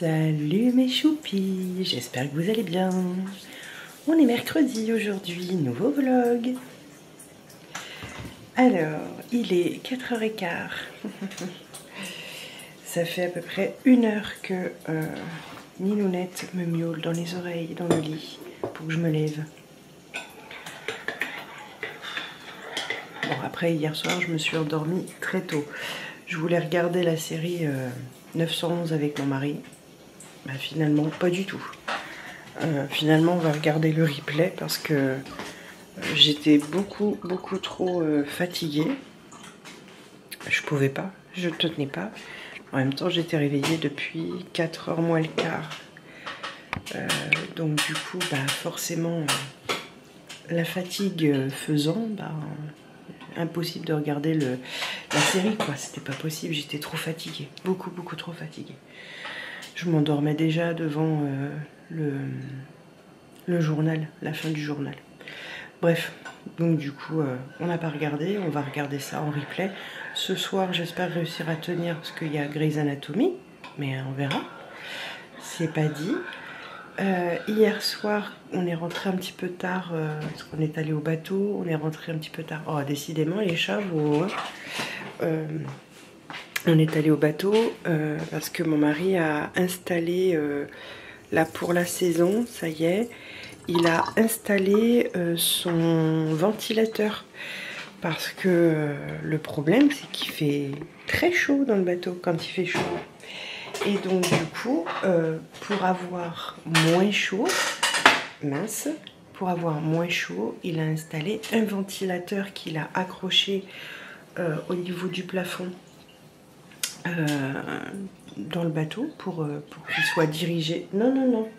Salut mes choupis, j'espère que vous allez bien. On est mercredi aujourd'hui, nouveau vlog. Alors, il est 4h15. Ça fait à peu près 1 heure que Ninounette me miaule dans les oreilles, dans le lit, pour que je me lève. Bon, après, hier soir, je me suis endormie très tôt. Je voulais regarder la série 911 avec mon mari. Bah, finalement, pas du tout. Finalement, on va regarder le replay parce que j'étais beaucoup trop fatiguée. Je pouvais pas, je tenais pas. En même temps, j'étais réveillée depuis 4h moins le quart. Donc du coup, bah, forcément, la fatigue faisant, bah, impossible de regarder la série, quoi. C'était pas possible, j'étais trop fatiguée. Beaucoup trop fatiguée. Je m'endormais déjà devant le journal, la fin du journal. Bref, donc du coup, on n'a pas regardé, on va regarder ça en replay. Ce soir, j'espère réussir à tenir parce qu'il y a Grey's Anatomy, mais on verra. C'est pas dit. Hier soir, on est rentré un petit peu tard, parce qu'on est allé au bateau, on est rentré un petit peu tard. Oh, décidément, les chats, on est allé au bateau parce que mon mari a installé, là pour la saison, ça y est, il a installé son ventilateur. Parce que le problème, c'est qu'il fait très chaud dans le bateau quand il fait chaud. Et donc du coup, pour avoir moins chaud, pour avoir moins chaud, il a installé un ventilateur qu'il a accroché au niveau du plafond dans le bateau pour qu'il soit dirigé. Non,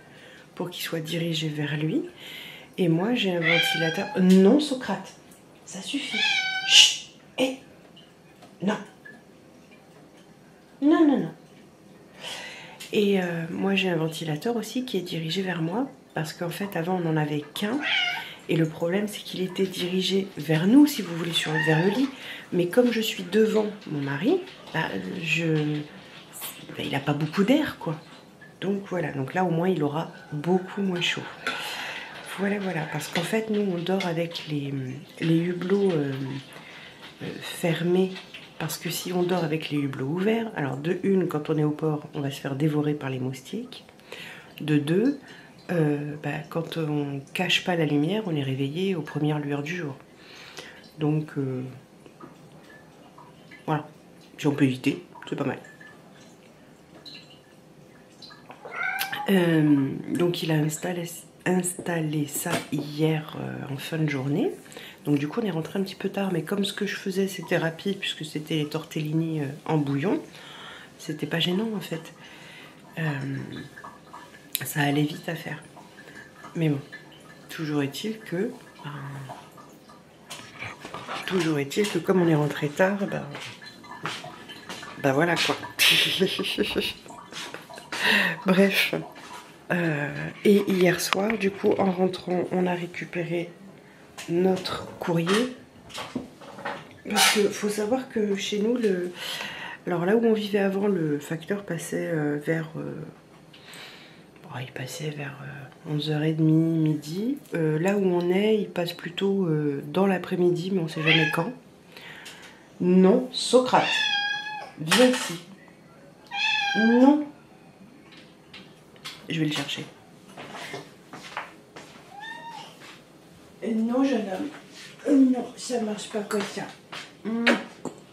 pour qu'il soit dirigé vers lui. Et moi, j'ai un ventilateur. Non, Socrate, ça suffit. Chut, hé, non. Non. Et moi j'ai un ventilateur aussi qui est dirigé vers moi parce qu'en fait avant on n'en avait qu'un et le problème c'est qu'il était dirigé vers nous si vous voulez vers le lit, mais comme je suis devant mon mari, bah, il n'a pas beaucoup d'air quoi. Donc voilà, donc là au moins il aura beaucoup moins chaud. Voilà, parce qu'en fait nous on dort avec les hublots fermés. Parce que si on dort avec les hublots ouverts, alors de une, quand on est au port, on va se faire dévorer par les moustiques. De deux, quand on cache pas la lumière, on est réveillé aux premières lueurs du jour. Donc, voilà. Si on peut éviter, c'est pas mal. Donc il a installé ça hier en fin de journée. Donc du coup on est rentré un petit peu tard, mais comme ce que je faisais c'était rapide puisque c'était les tortellini en bouillon, c'était pas gênant en fait. Ça allait vite à faire. Mais bon, toujours est-il que comme on est rentré tard, bah voilà quoi. Bref. Et hier soir, du coup, en rentrant, on a récupéré notre courrier. Parce qu'il faut savoir que chez nous, alors là où on vivait avant, le facteur passait vers... il passait vers 11h30, midi. Là où on est, il passe plutôt dans l'après-midi, mais on ne sait jamais quand. Non, Socrate, viens ici. Non. Je vais le chercher. Non, jeune homme. Non, ça marche pas comme ça.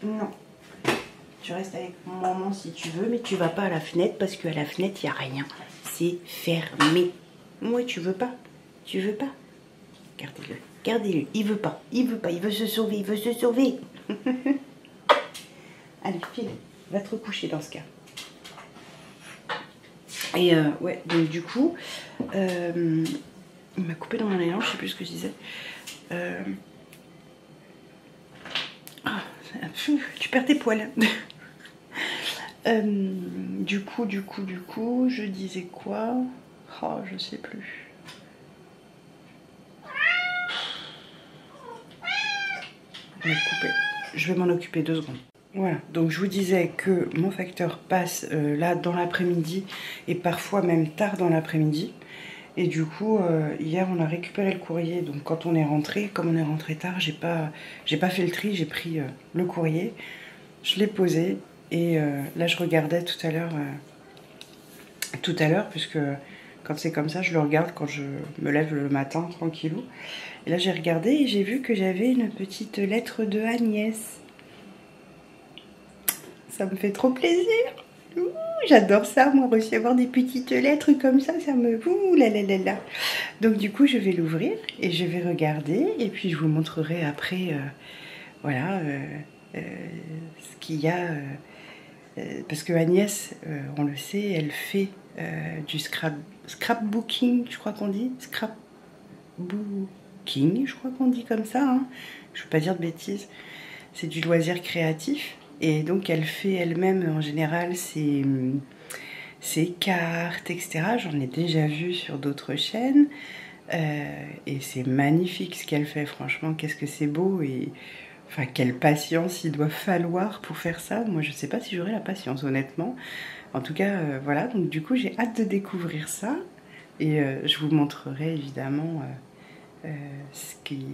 Non. Tu restes avec maman si tu veux, mais tu vas pas à la fenêtre parce qu'à la fenêtre, il n'y a rien. C'est fermé. Moi, tu veux pas. Tu veux pas. Gardez-le. Il veut pas. Il veut se sauver. Allez, file. Va te recoucher dans ce cas. Et ouais, donc du coup, il m'a coupé dans mon élan, je sais plus ce que je disais. Tu perds tes poils. Du coup, je disais quoi? Oh, je sais plus. On m'a coupé. Je vais m'en occuper 2 secondes. Voilà, donc je vous disais que mon facteur passe là dans l'après-midi et parfois même tard dans l'après-midi. Et du coup, hier on a récupéré le courrier, donc quand on est rentré, comme on est rentré tard, j'ai pas fait le tri, j'ai pris le courrier, je l'ai posé et là je regardais tout à l'heure, puisque quand c'est comme ça, je le regarde quand je me lève le matin, tranquillou. Et là j'ai regardé et j'ai vu que j'avais une petite lettre de Agnès. Ça me fait trop plaisir. Ouh, j'adore ça, moi, recevoir des petites lettres comme ça me... Ouh là là là là. Donc du coup, je vais l'ouvrir et je vais regarder et puis je vous montrerai après, voilà, ce qu'il y a. Parce que Agnès, on le sait, elle fait du scrapbooking, je crois qu'on dit. Scrapbooking, je crois qu'on dit comme ça. Hein. Je ne veux pas dire de bêtises. C'est du loisir créatif. Et donc elle fait elle-même en général ses cartes, etc. J'en ai déjà vu sur d'autres chaînes. Et c'est magnifique ce qu'elle fait, franchement, qu'est-ce que c'est beau. Et enfin, quelle patience il doit falloir pour faire ça. Moi, je ne sais pas si j'aurai la patience, honnêtement. En tout cas, voilà, donc du coup, j'ai hâte de découvrir ça. Et je vous montrerai évidemment ce qui...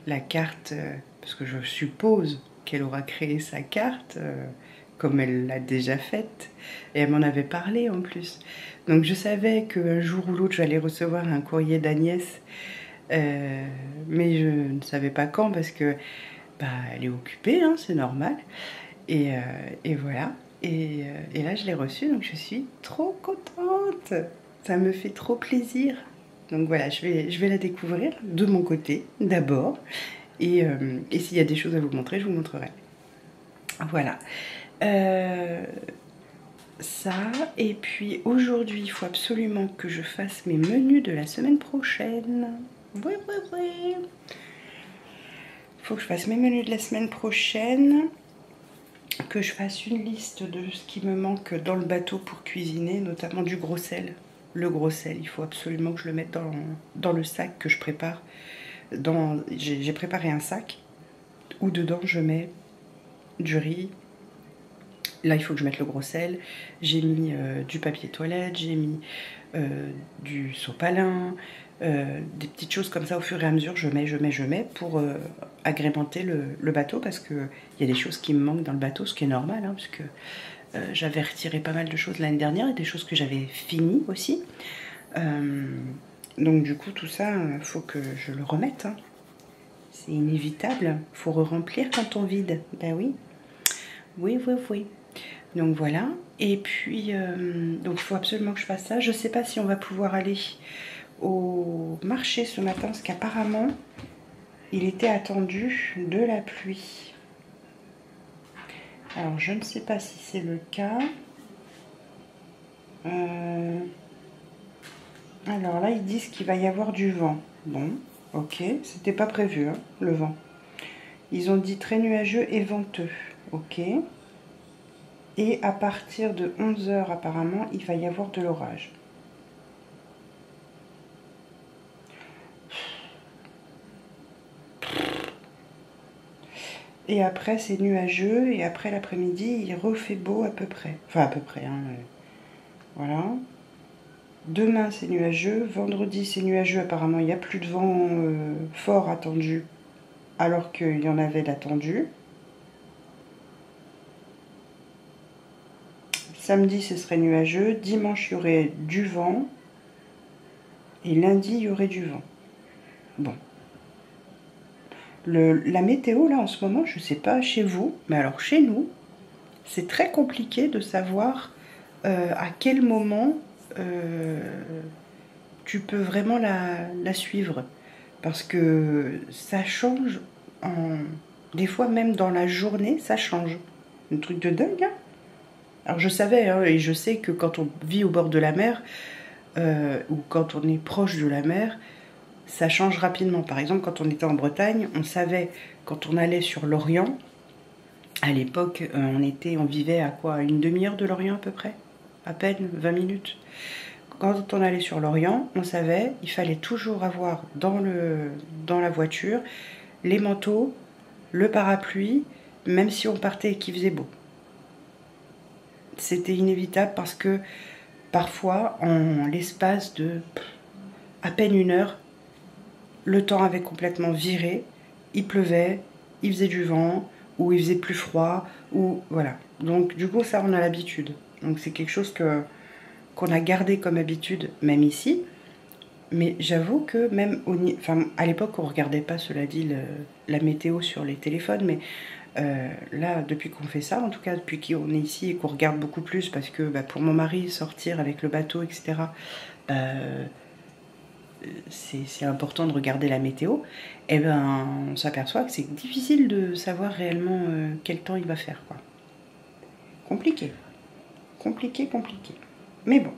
la carte, parce que je suppose qu'elle aura créé sa carte, comme elle l'a déjà faite, et elle m'en avait parlé en plus. Donc je savais qu'un jour ou l'autre, j'allais recevoir un courrier d'Agnès, mais je ne savais pas quand, parce que bah, elle est occupée, hein, c'est normal. Et voilà. Et là, je l'ai reçue, donc je suis trop contente. Ça me fait trop plaisir. Donc voilà, je vais la découvrir de mon côté, d'abord. Et s'il y a des choses à vous montrer, je vous montrerai. Voilà. Ça, et puis aujourd'hui, il faut absolument que je fasse mes menus de la semaine prochaine. Oui, oui, oui. Il faut que je fasse mes menus de la semaine prochaine. Que je fasse une liste de ce qui me manque dans le bateau pour cuisiner, notamment du gros sel. Le gros sel, il faut absolument que je le mette dans le sac que je prépare. J'ai préparé un sac où dedans je mets du riz. Là, il faut que je mette le gros sel. J'ai mis du papier toilette, j'ai mis du sopalin, des petites choses comme ça au fur et à mesure. Je mets pour agrémenter le bateau, parce qu'il y a des choses qui me manquent dans le bateau, ce qui est normal, hein, parce que j'avais retiré pas mal de choses l'année dernière et des choses que j'avais finies aussi. Donc du coup, tout ça, faut que je le remette. Hein. C'est inévitable. Faut re-remplir quand on vide. Ben oui. Oui, oui, oui. Donc voilà. Et puis, donc il faut absolument que je fasse ça. Je sais pas si on va pouvoir aller au marché ce matin, parce qu'apparemment, il était attendu de la pluie. Alors, je ne sais pas si c'est le cas. Alors là, ils disent qu'il va y avoir du vent. Bon, ok, c'était pas prévu, hein, le vent. Ils ont dit très nuageux et venteux. Ok. Et à partir de 11 h, apparemment, il va y avoir de l'orage. Et après, c'est nuageux. Et après l'après-midi, il refait beau à peu près. Enfin, à peu près. Hein, voilà. Demain, c'est nuageux. Vendredi, c'est nuageux. Apparemment, il n'y a plus de vent fort attendu, alors qu'il y en avait d'attendu. Samedi, ce serait nuageux. Dimanche, il y aurait du vent. Et lundi, il y aurait du vent. Bon. La météo, là, en ce moment, je ne sais pas chez vous, mais alors chez nous, c'est très compliqué de savoir à quel moment tu peux vraiment la suivre. Parce que ça change, des fois même dans la journée, ça change. Un truc de dingue, hein. Alors je savais, hein, et je sais que quand on vit au bord de la mer, ou quand on est proche de la mer, ça change rapidement. Par exemple, quand on était en Bretagne, on savait, quand on allait sur l'Orient, à l'époque, on vivait à quoi, une demi-heure de l'Orient à peu près, à peine 20 minutes. Quand on allait sur l'Orient, on savait, il fallait toujours avoir dans la voiture les manteaux, le parapluie même si on partait et qu'il faisait beau. C'était inévitable parce que parfois, en l'espace de à peine 1 heure, le temps avait complètement viré, il pleuvait, il faisait du vent, ou il faisait plus froid, ou voilà. Donc du coup, ça, on a l'habitude. Donc c'est quelque chose qu'on a gardé comme habitude, même ici. Mais j'avoue que même à l'époque, on ne regardait pas, cela dit, la météo sur les téléphones, mais là, depuis qu'on fait ça, en tout cas depuis qu'on est ici et qu'on regarde beaucoup plus, parce que pour mon mari, sortir avec le bateau, etc., c'est important de regarder la météo, et ben on s'aperçoit que c'est difficile de savoir réellement quel temps il va faire, quoi. Compliqué. Compliqué, compliqué. Mais bon.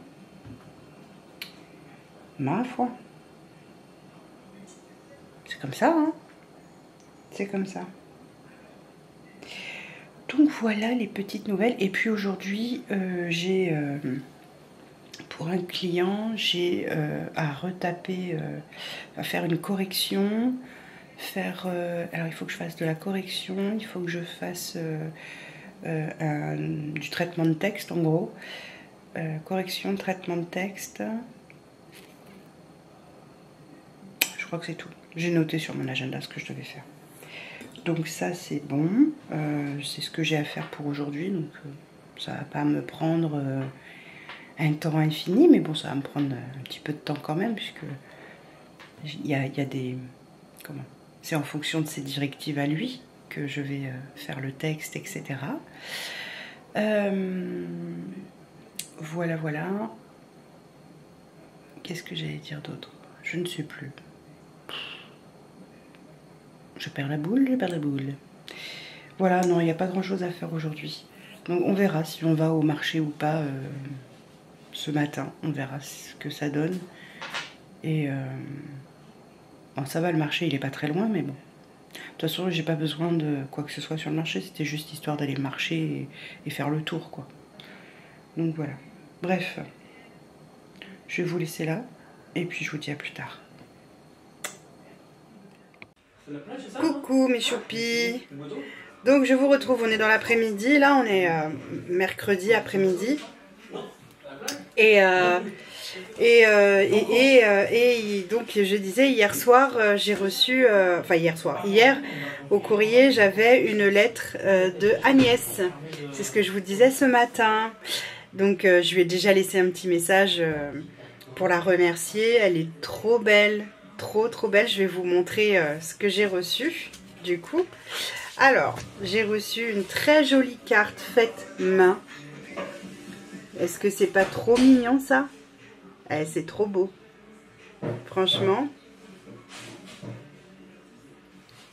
Ma foi. C'est comme ça, hein. C'est comme ça. Donc voilà les petites nouvelles. Et puis aujourd'hui, j'ai... pour un client, j'ai à retaper, à faire une correction, alors il faut que je fasse de la correction, il faut que je fasse du traitement de texte en gros, correction, traitement de texte, je crois que c'est tout. J'ai noté sur mon agenda ce que je devais faire. Donc ça c'est bon, c'est ce que j'ai à faire pour aujourd'hui, donc ça va pas me prendre... un temps infini, mais bon, ça va me prendre un petit peu de temps quand même, puisque il y a des... Comment? C'est en fonction de ses directives à lui que je vais faire le texte, etc. Voilà, voilà. Qu'est-ce que j'allais dire d'autre? Je ne sais plus. Je perds la boule, je perds la boule. Voilà, non, il n'y a pas grand-chose à faire aujourd'hui. Donc on verra si on va au marché ou pas... ce matin, on verra ce que ça donne. Et bon, ça va, le marché il est pas très loin, mais bon, de toute façon j'ai pas besoin de quoi que ce soit sur le marché, c'était juste histoire d'aller marcher et faire le tour, quoi. Donc voilà, bref, je vais vous laisser là et puis je vous dis à plus tard. Coucou mes choupis. Donc je vous retrouve, on est dans l'après-midi, là on est mercredi après-midi. Et donc je disais hier soir, j'ai reçu, hier au courrier j'avais une lettre de Agnès. C'est ce que je vous disais ce matin. Donc je lui ai déjà laissé un petit message pour la remercier. Elle est trop belle, trop belle. Je vais vous montrer ce que j'ai reçu du coup. Alors j'ai reçu une très jolie carte faite main. Est-ce que c'est pas trop mignon ça? C'est trop beau. Franchement.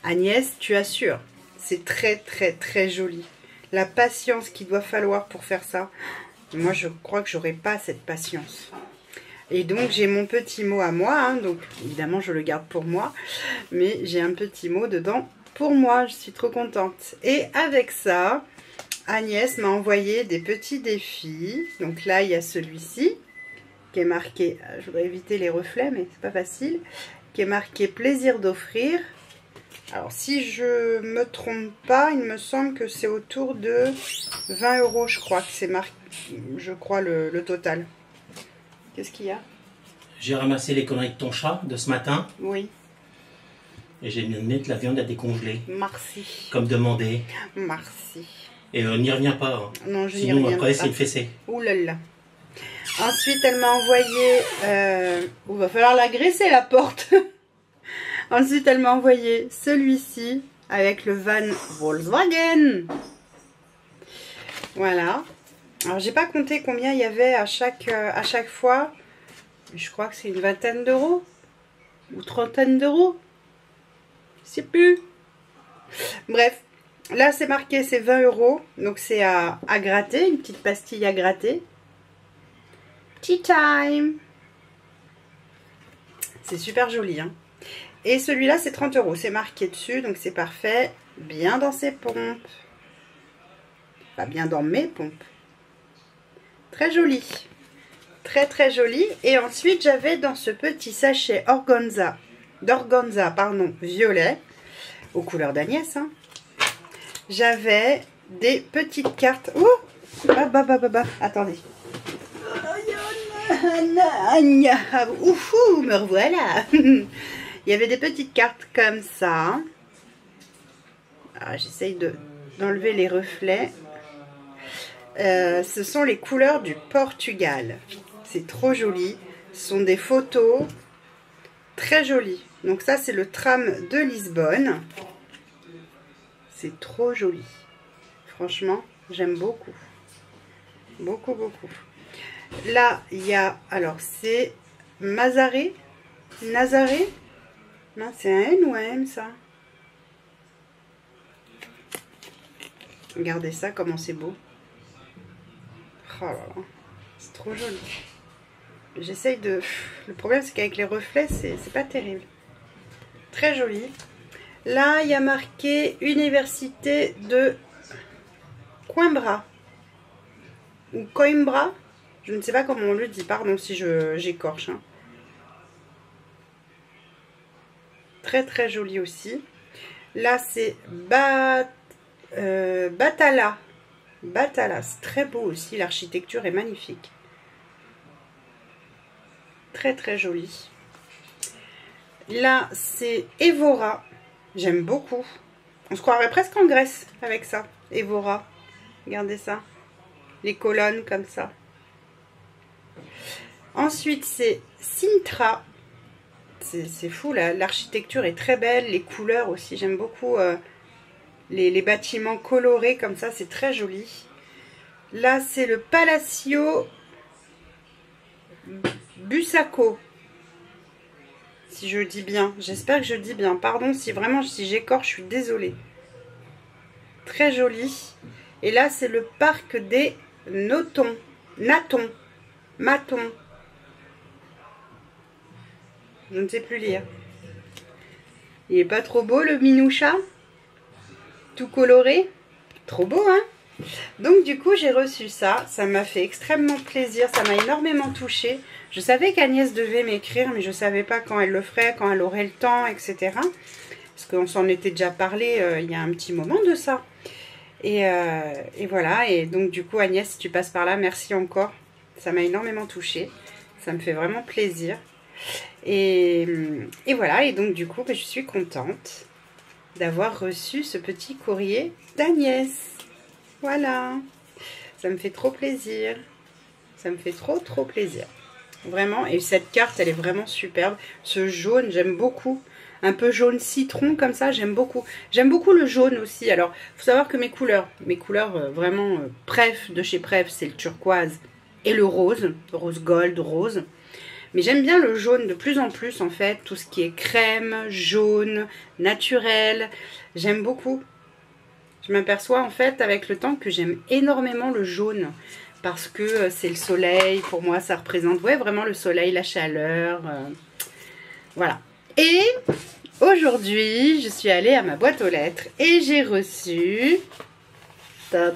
Agnès, tu assures. C'est très joli. La patience qu'il doit falloir pour faire ça. Moi, je crois que j'aurais pas cette patience. Et donc, j'ai mon petit mot à moi. Hein, donc, évidemment, je le garde pour moi. Mais j'ai un petit mot dedans pour moi. Je suis trop contente. Et avec ça... Agnès m'a envoyé des petits défis. Donc là, il y a celui-ci qui est marqué, je voudrais éviter les reflets, mais c'est pas facile, qui est marqué plaisir d'offrir. Alors, si je me trompe pas, il me semble que c'est autour de 20 €, je crois que c'est marqué, je crois, le total. Qu'est-ce qu'il y a? J'ai ramassé les conneries de ton chat de ce matin. Oui. Et j'ai mis de mettre la viande à décongeler. Merci. Comme demandé. Merci. Et n'y reviens pas. Hein. Non, je n'y Sinon, reviens après, pas. c'est une fessée. Ouh là là. Ensuite, elle m'a envoyé... il va falloir la graisser, la porte. Ensuite, elle m'a envoyé celui-ci avec le van Volkswagen. Voilà. Alors, j'ai pas compté combien il y avait à chaque fois. Je crois que c'est une vingtaine d'euros. Ou trentaine d'euros. Je sais plus. Bref. Là, c'est marqué, c'est 20 €. Donc, c'est à gratter. Une petite pastille à gratter. Tea time. C'est super joli. Hein. Et celui-là, c'est 30 €. C'est marqué dessus. Donc, c'est parfait. Bien dans ses pompes. Pas bien dans mes pompes. Très joli. Très joli. Et ensuite, j'avais dans ce petit sachet d'organza, violet. Aux couleurs d'Agnès, hein. j'avais des petites cartes. Oh, attendez. Oufou, me revoilà. Il y avait des petites cartes comme ça. J'essaye d'enlever les reflets. Ce sont les couleurs du Portugal. C'est trop joli. Ce sont des photos très jolies. Donc ça, c'est le tram de Lisbonne. C'est trop joli. Franchement, j'aime beaucoup. Beaucoup, beaucoup. Là, il y a... Alors, c'est Nazaré. Non, c'est un N ou un M, ça? Regardez ça, comment c'est beau. Oh là là, c'est trop joli. J'essaye de... Le problème, c'est qu'avec les reflets, c'est pas terrible. Très joli. Là, il y a marqué Université de Coimbra. Ou Coimbra. Je ne sais pas comment on le dit. Pardon si j'écorche. Hein. Très, très joli aussi. Là, c'est Batala. Batala, c'est très beau aussi. L'architecture est magnifique. Très, très joli. Là, c'est Évora. J'aime beaucoup. On se croirait presque en Grèce avec ça. Évora. Regardez ça. Les colonnes comme ça. Ensuite, c'est Sintra. C'est fou, l'architecture est très belle. Les couleurs aussi. J'aime beaucoup les bâtiments colorés comme ça. C'est très joli. Là, c'est le Palacio Bussaco. Si je dis bien. J'espère que je dis bien. Pardon si j'écorche, je suis désolée. Très joli. Et là, c'est le parc des Maton. Je ne sais plus lire. Il est pas trop beau, le Minoucha? Tout coloré. Trop beau, hein? Donc, du coup, j'ai reçu ça. Ça m'a fait extrêmement plaisir. Ça m'a énormément touchée. Je savais qu'Agnès devait m'écrire, mais je ne savais pas quand elle le ferait, quand elle aurait le temps, etc. Parce qu'on s'en était déjà parlé il y a un petit moment de ça. Et voilà. Et donc, du coup, Agnès, si tu passes par là, merci encore. Ça m'a énormément touchée. Ça me fait vraiment plaisir. Et voilà. Et donc, du coup, je suis contente d'avoir reçu ce petit courrier d'Agnès. Voilà. Ça me fait trop plaisir. Ça me fait trop, trop plaisir. Vraiment. Et cette carte, elle est vraiment superbe. Ce jaune, j'aime beaucoup. Un peu jaune citron comme ça, j'aime beaucoup. J'aime beaucoup le jaune aussi. Alors, il faut savoir que mes couleurs vraiment Pref, de chez Pref, c'est le turquoise et le rose gold, rose. Mais j'aime bien le jaune de plus en plus en fait. Tout ce qui est crème, jaune, naturel. J'aime beaucoup. Je m'aperçois en fait avec le temps que j'aime énormément le jaune. Parce que c'est le soleil. Pour moi, ça représente vraiment le soleil, la chaleur. Voilà. Et aujourd'hui, je suis allée à ma boîte aux lettres et j'ai reçu... Bah,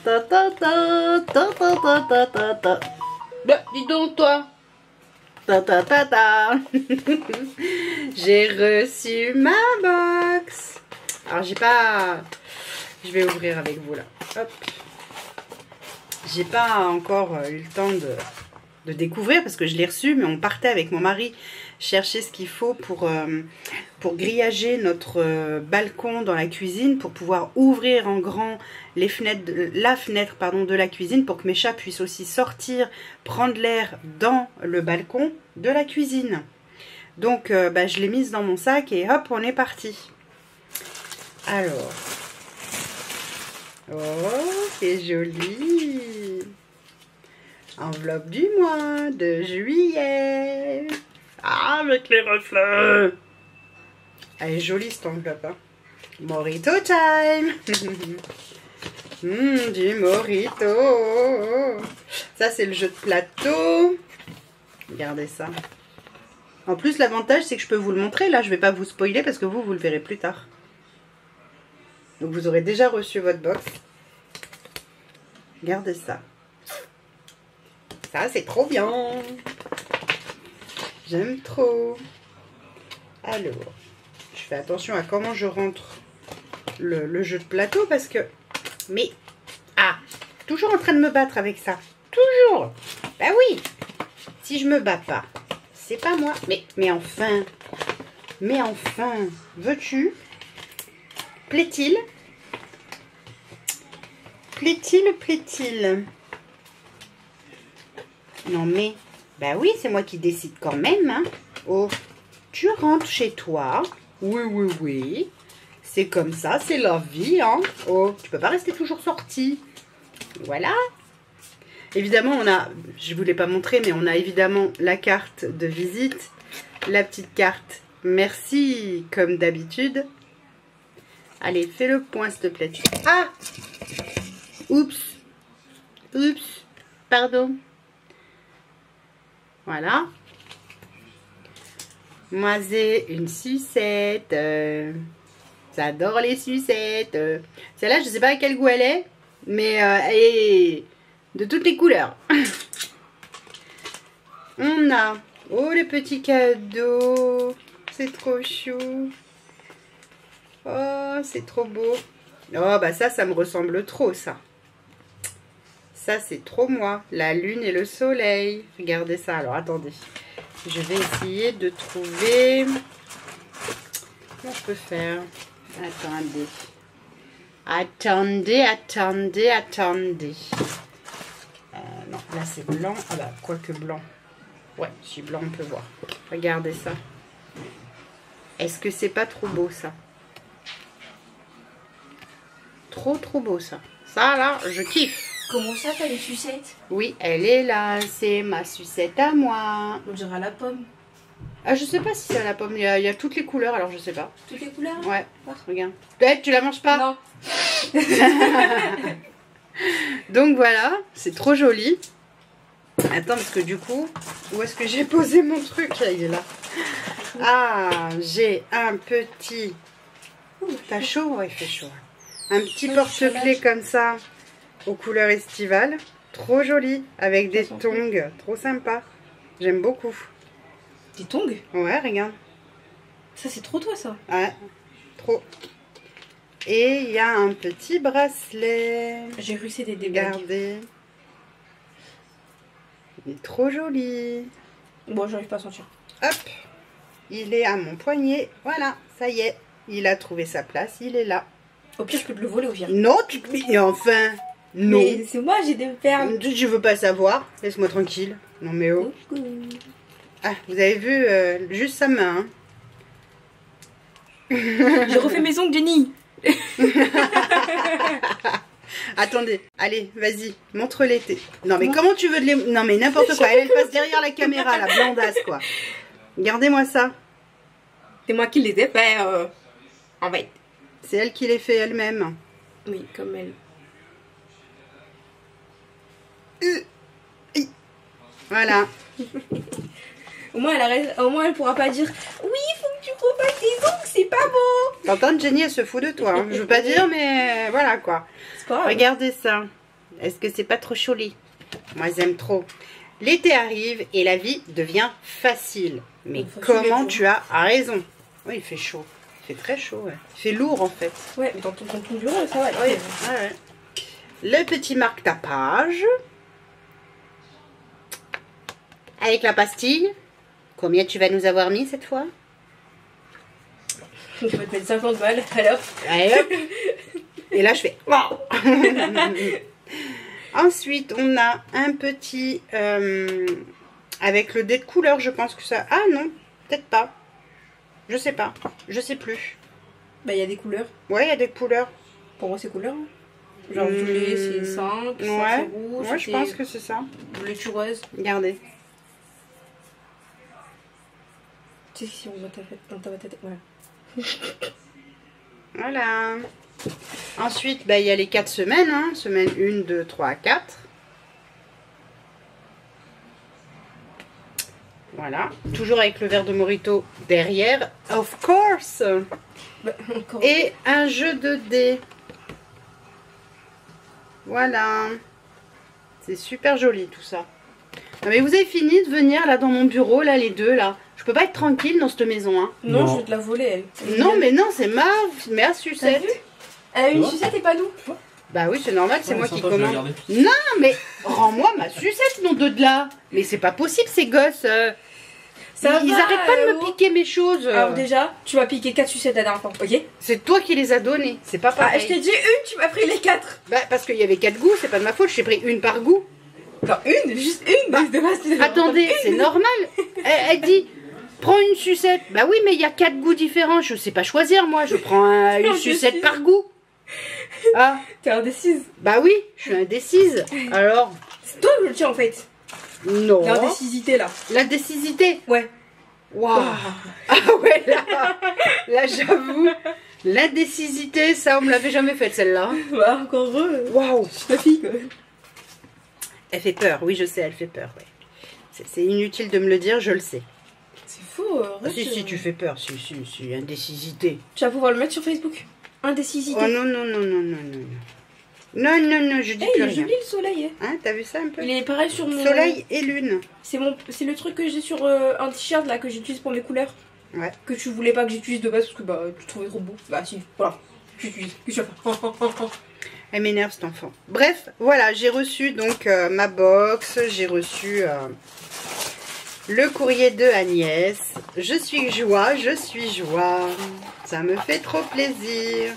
dis donc toi. J'ai reçu ma box. Alors j'ai pas... Je vais ouvrir avec vous là. Hop. J'ai pas encore eu le temps de découvrir parce que je l'ai reçu, mais on partait avec mon mari chercher ce qu'il faut pour grillager notre balcon dans la cuisine, pour pouvoir ouvrir en grand la fenêtre de la cuisine pour que mes chats puissent aussi sortir, prendre l'air dans le balcon de la cuisine. Donc je l'ai mise dans mon sac et hop, on est parti. Alors, oh, c'est joli. Enveloppe du mois de juillet. Ah, avec les reflets. Elle est jolie cette enveloppe. Hein. Mojito time. Du mojito. Ça, c'est le jeu de plateau. Regardez ça. En plus, l'avantage, c'est que je peux vous le montrer. Là, je ne vais pas vous spoiler parce que vous le verrez plus tard. Donc, vous aurez déjà reçu votre box. Regardez ça. Ça, c'est trop bien. J'aime trop. Alors, je fais attention à comment je rentre le jeu de plateau parce que Mais, ah, toujours en train de me battre avec ça. Toujours. Bah oui. Si je me bats pas, c'est pas moi. Mais enfin. Mais enfin. Veux-tu? Plaît-il? Plaît-il? Non mais, bah oui, c'est moi qui décide quand même, hein. Oh, tu rentres chez toi. Oui. C'est comme ça, c'est la vie, hein. Oh, tu peux pas rester toujours sorti. Voilà. Évidemment, on a, je vous l'ai pas montré, mais on a évidemment la carte de visite. La petite carte merci, comme d'habitude. Allez, fais le point, s'il te plaît. Ah! Oups, pardon. Voilà. Moi, j'ai une sucette. J'adore les sucettes. Celle-là, je sais pas à quel goût elle est, mais elle est de toutes les couleurs. On a... Oh, le petit cadeau. C'est trop chou. Oh, c'est trop beau. Oh, bah ça me ressemble trop, ça. Ça, c'est trop moi. La lune et le soleil. Regardez ça. Alors, attendez. Je vais essayer de trouver... Comment je peux faire? Attendez. Non, là, c'est blanc. Ah bah, quoique blanc. Ouais, si blanc, on peut voir. Regardez ça. Est-ce que c'est pas trop beau, ça? Trop beau, ça. Ça, là, je kiffe. Comment ça, t'as une sucette? Oui, elle est là. C'est ma sucette à moi. On dirait la pomme. Ah, je sais pas si c'est à la pomme. Il y a toutes les couleurs, alors je sais pas. Toutes les couleurs? Ouais, regarde. Peut-être tu la manges pas? Non. Donc voilà, c'est trop joli. Attends, parce que du coup, où est-ce que j'ai posé mon truc? Ah, il est là. Ah, j'ai un petit... T'as chaud? Ouais, il fait chaud. Un petit porte-clés comme ça, aux couleurs estivales. Trop joli, avec des tongs. Trop sympa. J'aime beaucoup. Des tongs? Ouais, regarde. Ça, c'est trop toi, ça. Ouais, trop. Et il y a un petit bracelet. J'ai cru que c'était des bagues. Regardez. Il est trop joli. Bon, j'arrive pas à sentir. Hop. Il est à mon poignet. Voilà, ça y est. Il a trouvé sa place. Il est là. Au pire, je peux te le voler au pire. Non, et enfin. Non. Mais c'est moi, j'ai des perles. Je veux pas savoir. Laisse-moi tranquille. Non mais oh. Ah, vous avez vu juste sa main. Hein. J'ai refait mes ongles, Jenny. Attendez, allez, vas-y, montre-les. Non mais comment tu veux de les... Non mais n'importe quoi, elle passe derrière la caméra, la blondasse quoi. Regardez-moi ça. C'est moi qui les ai fait, en fait. C'est elle qui les fait elle-même. Oui, comme elle. Voilà. Au moins, elle pourra pas dire oui, il faut que tu refasses tes ongles, c'est pas beau. T'entends, Jenny, elle se fout de toi. Hein. Je veux pas dire, mais voilà quoi. C'est pas grave. Regardez ça. Est-ce que c'est pas trop joli? Moi, j'aime trop. L'été arrive et la vie devient facile. Mais comment tu as raison. Oui, il fait chaud. Il fait très chaud. Ouais. Il fait lourd en fait. Ouais, mais dans ton bureau, ça va. Oui. Ouais. Le petit marque-tapage. Avec la pastille. Combien tu vas nous avoir mis cette fois? Je vais te mettre 50 balles. Alors. Allez, hop. Et là, je fais... Ensuite, on a un petit... avec le dé de couleur, je pense que ça... Ah non, peut-être pas. Je sais pas. Je sais plus. Bah, il y a des couleurs. Ouais, il y a des couleurs. Pour moi, c'est couleur. Hein. Genre, violet, c'est 5. Ouais, c'est rouge. ouais, je pense que c'est ça. Bleu turquoise. Regardez. Tu sais, si on va dans ta tête. Voilà. Voilà. Ensuite, bah, il y a les 4 semaines. Hein. Semaine 1, 2, 3, 4. Voilà. Toujours avec le verre de Morito derrière. Of course. Bah, encore. Et un jeu de dés. Voilà. C'est super joli tout ça. Non, mais vous avez fini de venir là dans mon bureau, là les deux là. Je peux pas être tranquille dans cette maison. Hein. Non, je vais te la voler, elle. Non, mais non, c'est ma sucette. Elle a une sucette et pas nous. Bah oui, c'est normal, c'est Ouais, moi sympa, qui je vais commande. regarder. Non, mais rends-moi ma sucette, nom de là. Mais c'est pas possible, ces gosses. Ça Ils va, arrêtent pas de me oh. piquer mes choses. Alors déjà, tu m'as piqué 4 sucettes la dernière fois, ok? C'est toi qui les as données, c'est pas Ah, pareil. je t'ai dit une, tu m'as pris les 4. Bah, parce qu'il y avait 4 goûts, c'est pas de ma faute, j'ai pris une par goût. Non, une, juste une. Bah, de base, c'est- Attendez, c'est normal. Elle dit, prends une sucette. Bah oui, mais il y a 4 goûts différents, je sais pas choisir moi, je prends une sucette par goût. Ah, T'es indécise. bah oui, je suis indécise. Alors, C'est toi le tien en fait. non. L'indécisité là. L'indécisité. Ouais. Waouh. Ah ouais, là j'avoue. L'indécisité, ça on me l'avait jamais faite celle-là. Bah, encore heureux. Waouh. Ta fille quoi. Elle fait peur, oui je sais, elle fait peur. Ouais. C'est inutile de me le dire, je le sais. C'est faux. Ah, si, tu fais peur, si, indécisité. Tu vas pouvoir le mettre sur Facebook. Indécisité. Oh non, non, non, non, non, non. Non, non, non, je dis Eh, plus il est rien. joli le soleil. Hein, t'as vu ça un peu? Il est pareil sur mon. Soleil et lune. C'est le truc que j'ai sur un t-shirt là que j'utilise pour mes couleurs. Ouais. Que tu voulais pas que j'utilise de base parce que bah tu trouvais trop beau. Bah si, voilà. J'utilise. Qu'est-ce que tu vas faire? Elle m'énerve cet enfant. Bref, voilà, j'ai reçu donc ma box, j'ai reçu le courrier de Agnès. Je suis joie, ça me fait trop plaisir.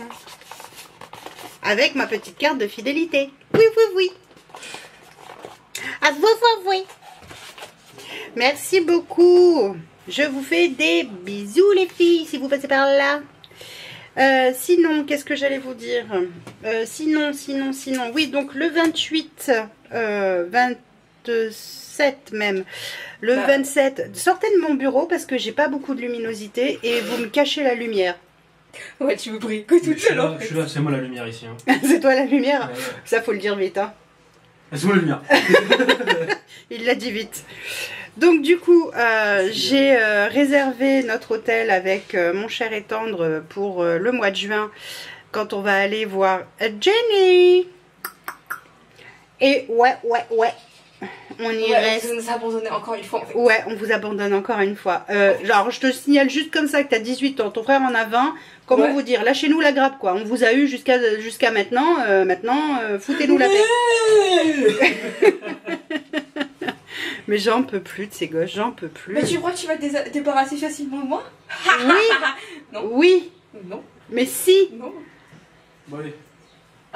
Avec ma petite carte de fidélité. Oui, oui, oui. Ah, oui, oui, oui. Merci beaucoup. Je vous fais des bisous les filles, si vous passez par là. Sinon, qu'est-ce que j'allais vous dire? Sinon. Oui, donc le 28, 27 même. Le 27, sortez de mon bureau parce que j'ai pas beaucoup de luminosité et vous me cachez la lumière. Ouais, tu me brilles que toute seule en Je fait. suis là, c'est moi la lumière ici. Hein. C'est toi la lumière? Ouais, ouais. Ça, faut le dire vite, hein. C'est moi la lumière. Il l'a dit vite. Donc du coup, j'ai réservé notre hôtel avec mon cher et tendre pour le mois de juin, quand on va aller voir Jenny. Et ouais, on y reste. Vous nous abandonnez encore une fois en fait. Ouais, on vous abandonne encore une fois. Genre, je te signale juste comme ça que tu as 18 ans, ton frère en a 20. Comment Ouais. vous dire? Lâchez-nous la grappe, quoi. On vous a eu jusqu'à maintenant. Maintenant, foutez-nous la paix. Mais j'en peux plus de ces gosses, j'en peux plus. Mais tu crois que tu vas te débarrasser facilement de moi? Oui, Non. oui, Non, mais si. non. Bon allez,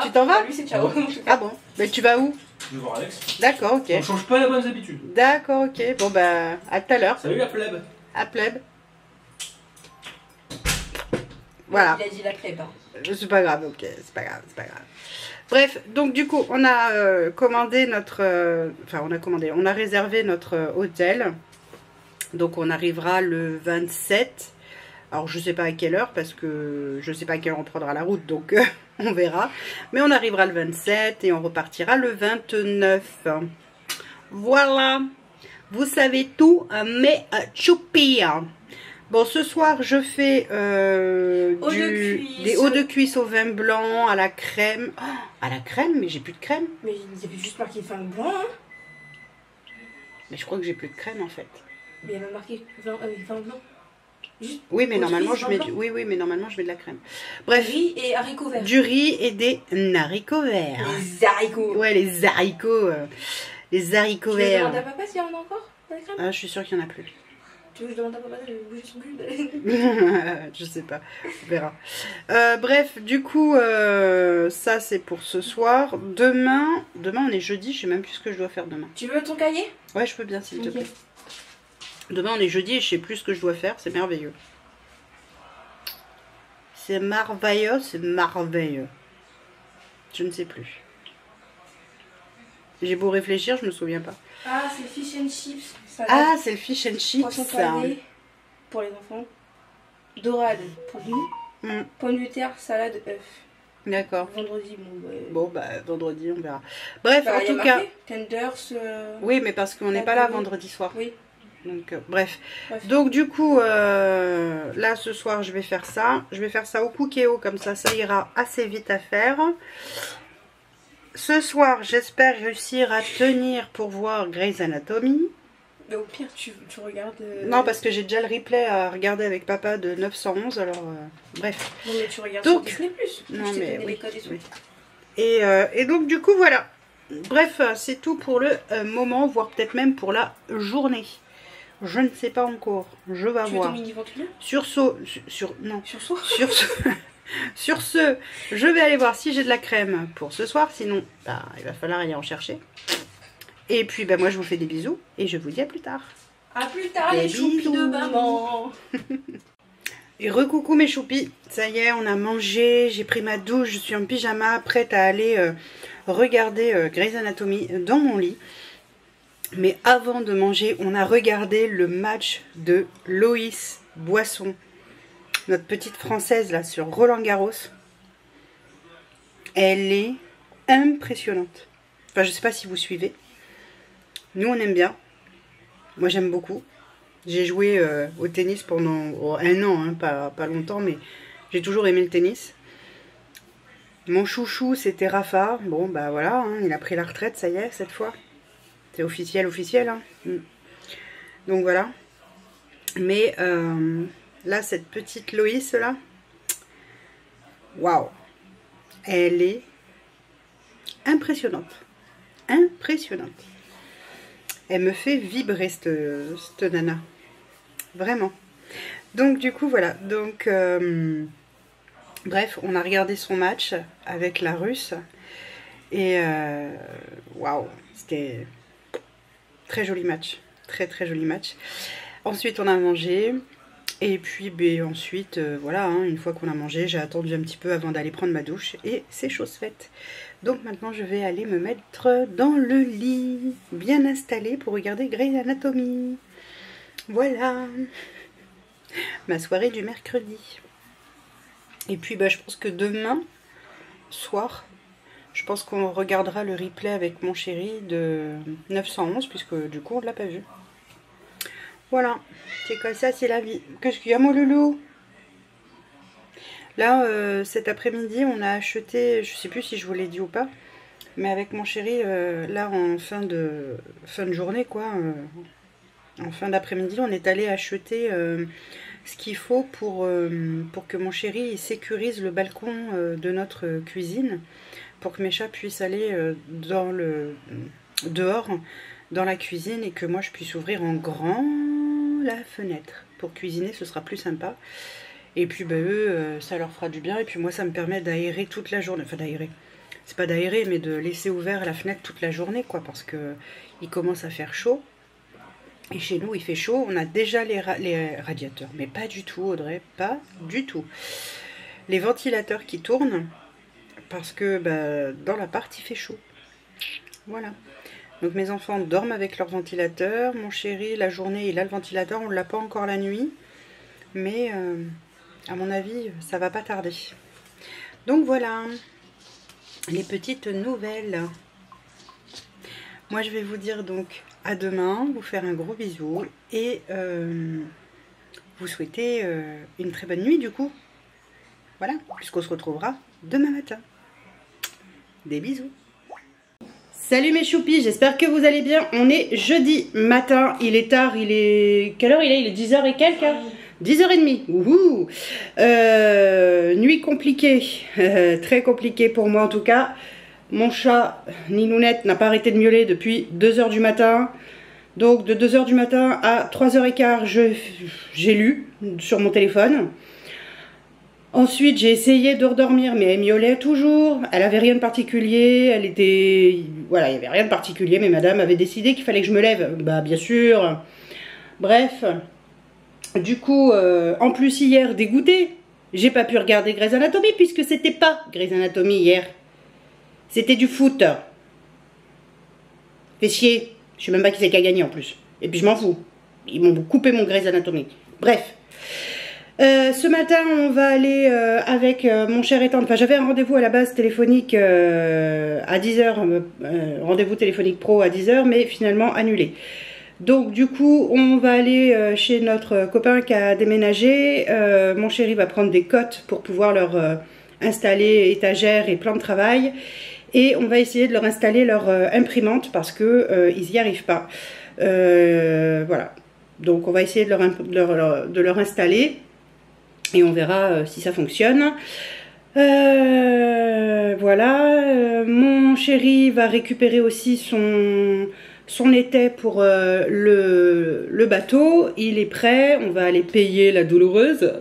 Tu t'en vas? Lui c'est ciao. Ah bon? Mais tu vas où? je vais voir Alex. D'accord, ok. On change pas les bonnes habitudes. D'accord, ok. Bon bah, à tout à l'heure. Salut la plèbe. À plèbe. Voilà. Il a dit la plèbe. Hein. C'est pas grave, ok, c'est pas grave. Bref, donc du coup, on a commandé notre... on a réservé notre hôtel. Donc on arrivera le 27. Alors je sais pas à quelle heure, parce que je sais pas à quelle heure on prendra la route, donc on verra. Mais on arrivera le 27 et on repartira le 29. Voilà. Vous savez tout, mais choupi. Bon, ce soir, je fais des hauts de cuisse au vin blanc, à la crème. Oh, à la crème? Mais j'ai plus de crème. Mais il y avait juste marqué vin blanc. Hein. Mais je crois que j'ai plus de crème, en fait. Mais il y avait marqué vin blanc. Juste Oui, mais hauts de normalement, cuisse, je vin mets blanc. oui, mais normalement, je mets de la crème. Bref, Riz et haricots verts. du riz et des haricots verts. Les haricots. Ouais, les haricots. Les haricots Tu veux demander à verts. papa s'il y en a encore de la crème? Ah, je suis sûre qu'il n'y en a plus. Tu veux que je demande à papa de bouger son cul? Je sais pas, on verra. Bref, du coup, ça c'est pour ce soir. Demain, on est jeudi, je sais même plus ce que je dois faire demain. Tu veux ton cahier? Ouais, je peux bien, s'il te Ok. plaît. Demain, on est jeudi et je sais plus ce que je dois faire, c'est merveilleux. C'est merveilleux, c'est merveilleux. Je ne sais plus. J'ai beau réfléchir, je me souviens pas. Ah, c'est fish and chips. Salade, Ah, c'est le fish and chips. poisson pané pour les enfants. Dorade pour nous. Mm, Pommes de terre, salade, œuf. D'accord. Vendredi, bon, ouais. Bon, bah, vendredi, on verra. Bref, Bah, en y a tout marqué cas... Tenders. Oui, mais parce qu'on n'est pas là vendredi soir. Oui. Donc, bref. Bref. Donc, du coup, là, ce soir, je vais faire ça. Je vais faire ça au cookéo, comme ça ira assez vite à faire. Ce soir, j'espère réussir à tenir pour voir Grey's Anatomy. Mais au pire, tu regardes. Non, parce que j'ai déjà le replay à regarder avec papa de 911, alors bref. Non, mais tu regardes Donc, sur Disney+. non, Je t'ai mais donné oui, les codes et tout. oui. Et donc du coup voilà. Bref, c'est tout pour le moment, voire peut-être même pour la journée. Je ne sais pas encore. Je vais voir. Tu veux ton mini ventoline? Sur ce, non. Sur soi? Sur ce, sur ce, je vais aller voir si j'ai de la crème pour ce soir. Sinon, bah, il va falloir y en chercher. Et puis, bah, moi, je vous fais des bisous. Et je vous dis à plus tard. À plus tard, Des les choupis bisous. de maman. Et recoucou mes choupis. Ça y est, on a mangé. J'ai pris ma douche. Je suis en pyjama, prête à aller regarder Grey's Anatomy dans mon lit. Mais avant de manger, on a regardé le match de Loïs Boisson, notre petite française là sur Roland Garros. Elle est impressionnante. Enfin, je sais pas si vous suivez. Nous, on aime bien. Moi, j'aime beaucoup. J'ai joué au tennis pendant 1 an, hein, pas longtemps, mais j'ai toujours aimé le tennis. Mon chouchou, c'était Rafa. Bon, bah voilà, hein, il a pris la retraite, ça y est, cette fois. C'est officiel, officiel. Hein. Donc voilà. Mais là, cette petite Loïs, là, waouh, elle est impressionnante. Impressionnante. Elle me fait vibrer, cette nana. Vraiment. Donc du coup, voilà. Donc, bref, on a regardé son match avec la Russe. Et waouh, c'était... très joli match, très très joli match. Ensuite on a mangé et puis ensuite voilà, hein, une fois qu'on a mangé, j'ai attendu un petit peu avant d'aller prendre ma douche et c'est chose faite. Donc maintenant je vais aller me mettre dans le lit, bien installé pour regarder Grey's Anatomy. Voilà, ma soirée du mercredi. Et puis je pense que demain soir, je pense qu'on regardera le replay avec mon chéri de 911, puisque du coup on ne l'a pas vu. Voilà, c'est comme ça, c'est la vie. Qu'est-ce qu'il y a, mon loulou? Là, cet après-midi, on a acheté, je sais plus si je vous l'ai dit ou pas, mais avec mon chéri, là en fin de journée, quoi, en fin d'après-midi, on est allé acheter ce qu'il faut pour que mon chéri il sécurise le balcon de notre cuisine, pour que mes chats puissent aller dehors, dans la cuisine, et que moi je puisse ouvrir en grand la fenêtre. Pour cuisiner, ce sera plus sympa. Et puis eux, ça leur fera du bien. Et puis moi, ça me permet d'aérer toute la journée. Enfin, d'aérer. C'est pas d'aérer, mais de laisser ouvert la fenêtre toute la journée, quoi. Parce que il commence à faire chaud. Et chez nous, il fait chaud. On a déjà les radiateurs. Mais pas du tout, Audrey. Pas du tout. Les ventilateurs qui tournent. Parce que dans l'appart, il fait chaud. Voilà. Donc mes enfants dorment avec leur ventilateur. Mon chéri, la journée, il a le ventilateur. On ne l'a pas encore la nuit. Mais à mon avis, ça va pas tarder. Donc voilà. Les petites nouvelles. Moi, je vais vous dire donc à demain. Vous faire un gros bisou. Et vous souhaiter une très bonne nuit du coup. Voilà. Puisqu'on se retrouvera demain matin. Des bisous. Salut mes choupis, j'espère que vous allez bien. On est jeudi matin, il est tard, il est... Quelle heure il est? Il est 10h et quelques, hein? 10h30. Wouhou. Nuit compliquée, très compliquée pour moi en tout cas. Mon chat, Ninounette, n'a pas arrêté de miauler depuis 2h du matin. Donc de 2h du matin à 3h15, j'ai lu sur mon téléphone. Ensuite, j'ai essayé de redormir, mais elle miaulait toujours. Elle avait rien de particulier. Elle était... Voilà, il n'y avait rien de particulier, mais madame avait décidé qu'il fallait que je me lève. Bah, bien sûr. Bref. Du coup, en plus, hier, dégoûtée, j'ai pas pu regarder Grey's Anatomy, puisque c'était pas Grey's Anatomy hier. C'était du foot. Fait chier. Je sais même pas qui c'est qui a gagné, en plus. Et puis, je m'en fous. Ils m'ont coupé mon Grey's Anatomy. Bref. Ce matin, on va aller avec mon cher et tendre. Enfin, j'avais un rendez-vous à la base téléphonique à 10h, rendez-vous téléphonique pro à 10h, mais finalement annulé. Donc, du coup, on va aller chez notre copain qui a déménagé. Mon chéri va prendre des cotes pour pouvoir leur installer étagères et plan de travail. Et on va essayer de leur installer leur imprimante parce que ils n'y arrivent pas. Voilà. Donc, on va essayer de leur installer. Et on verra si ça fonctionne. Voilà, voilà, mon chéri va récupérer aussi son étai pour le bateau. Il est prêt, on va aller payer la douloureuse.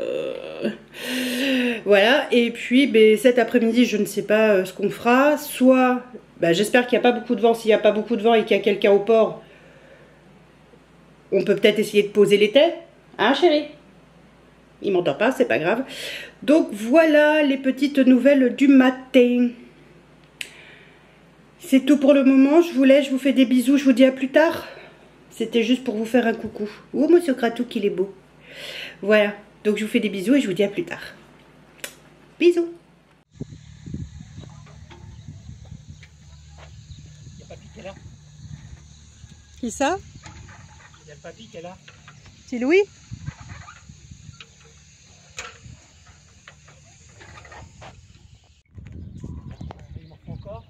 Voilà, et puis cet après-midi, je ne sais pas ce qu'on fera. Soit, j'espère qu'il n'y a pas beaucoup de vent. S'il n'y a pas beaucoup de vent et qu'il y a quelqu'un au port, on peut peut-être essayer de poser l'étai. Hein, chéri? Il m'entend pas, c'est pas grave. Donc voilà les petites nouvelles du matin. C'est tout pour le moment. Je vous laisse, je vous fais des bisous. Je vous dis à plus tard. C'était juste pour vous faire un coucou. Oh, monsieur Kratou, qu'il est beau. Voilà. Donc je vous fais des bisous et je vous dis à plus tard. Bisous. Il y a papy qui est là. Qui ça? Il y a le papy qui est là. C'est Louis? Il m'en faut encore.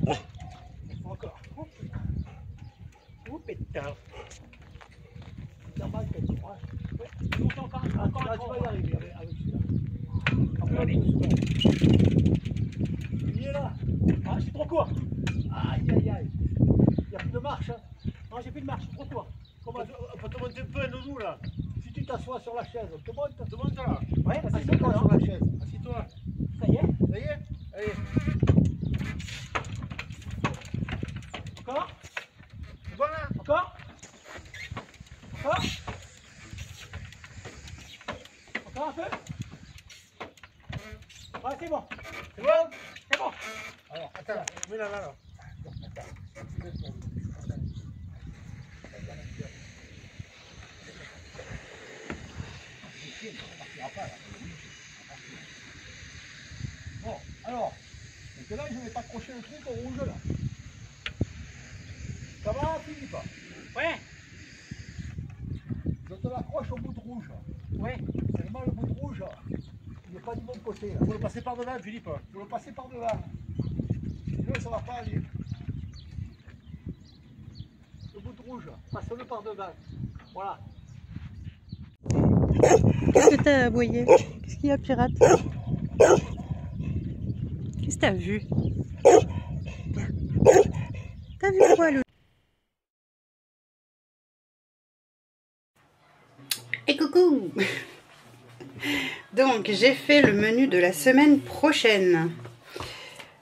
Il m'en faut encore. Oh pétard. C'est normal que tu crois. Ouais, il m'en faut encore. Là, tu vas y arriver avec celui-là. Allez. Il est là. Ah, c'est trop court. Aïe aïe aïe. Il n'y a plus de marche. Hein. Non, j'ai plus de marche, c'est trop court. Comment on peut te monter un peu à nous là. Si tu t'assois sur la chaise, te monte là. Ouais, assis-toi sur la chaise. Assis-toi. Ça y est? Ça y est? Allez. Encore? Voilà. Encore? Encore? Encore un peu? Ouais, c'est bon. C'est bon? C'est bon. Alors, attends, mets là, là. Bon, alors, maintenant je vais t'accrocher le truc au rouge là. Ça va, Philippe? Ouais. Je te l'accroche au bout de rouge. Ouais. Seulement le bout de rouge, il n'est pas du bon côté. Il faut le passer par devant, Philippe. Il faut le passer par devant. Sinon ça va pas aller. Le bout de rouge, passe-le par devant. Voilà. Qu'est-ce que t'as aboyé? Qu'est-ce qu'il y a, pirate? Qu'est-ce que t'as vu? T'as vu quoi, le... Et coucou. Donc, j'ai fait le menu de la semaine prochaine.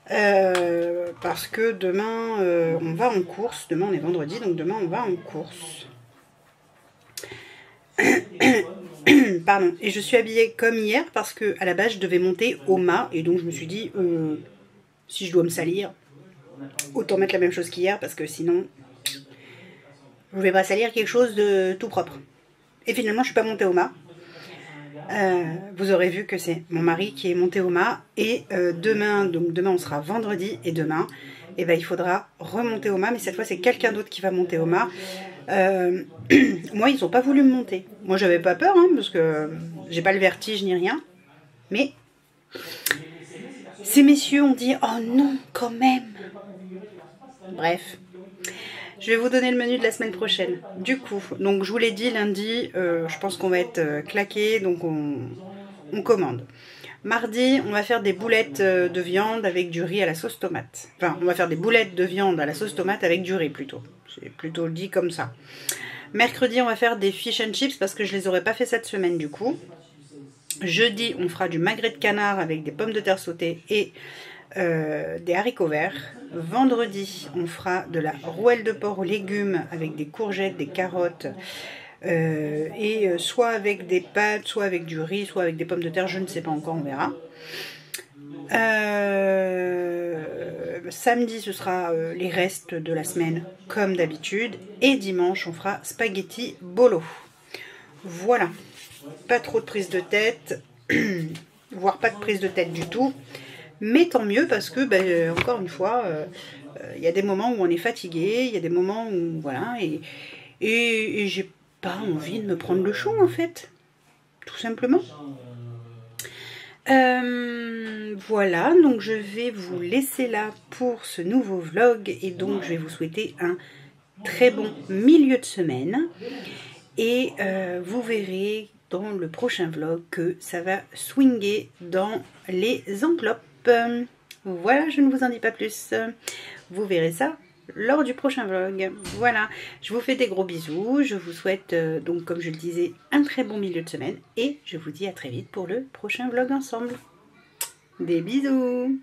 Parce que demain, on va en course. Demain, on est vendredi, donc demain, on va en course. Pardon. Et je suis habillée comme hier parce que à la base, je devais monter au mât. Et donc, je me suis dit, si je dois me salir, autant mettre la même chose qu'hier parce que sinon, je ne vais pas salir quelque chose de tout propre. Et finalement, je ne suis pas montée au mât. Vous aurez vu que c'est mon mari qui est monté au mât. Et demain, donc demain on sera vendredi. Et demain, eh ben, il faudra remonter au mât. Mais cette fois, c'est quelqu'un d'autre qui va monter au mât. Moi, ils n'ont pas voulu me monter. Moi, j'avais pas peur, hein, parce que j'ai pas le vertige ni rien. Mais ces messieurs ont dit, oh non, quand même. Bref. Je vais vous donner le menu de la semaine prochaine. Du coup, donc je vous l'ai dit, lundi, je pense qu'on va être claqué, donc on commande. Mardi, on va faire des boulettes de viande avec du riz à la sauce tomate. Enfin, on va faire des boulettes de viande à la sauce tomate avec du riz plutôt. C'est plutôt dit comme ça. Mercredi, on va faire des fish and chips parce que je les aurais pas fait cette semaine du coup. Jeudi, on fera du magret de canard avec des pommes de terre sautées et des haricots verts. Vendredi, on fera de la rouelle de porc aux légumes avec des courgettes, des carottes et soit avec des pâtes, soit avec du riz, soit avec des pommes de terre, je ne sais pas encore, on verra. Samedi, ce sera les restes de la semaine comme d'habitude. Et dimanche, on fera spaghetti bolo. Voilà. Pas trop de prise de tête, voire pas de prise de tête du tout. Mais tant mieux parce que, encore une fois, y a des moments où on est fatigué, il y a des moments où, voilà, et j'ai pas envie de me prendre le chou en fait, tout simplement. Voilà, donc je vais vous laisser là pour ce nouveau vlog et donc je vais vous souhaiter un très bon milieu de semaine et vous verrez dans le prochain vlog que ça va swinger dans les enveloppes. Voilà, je ne vous en dis pas plus. Vous verrez ça lors du prochain vlog. Voilà, je vous fais des gros bisous. Je vous souhaite, donc comme je le disais, un très bon milieu de semaine. Et je vous dis à très vite pour le prochain vlog ensemble. Des bisous.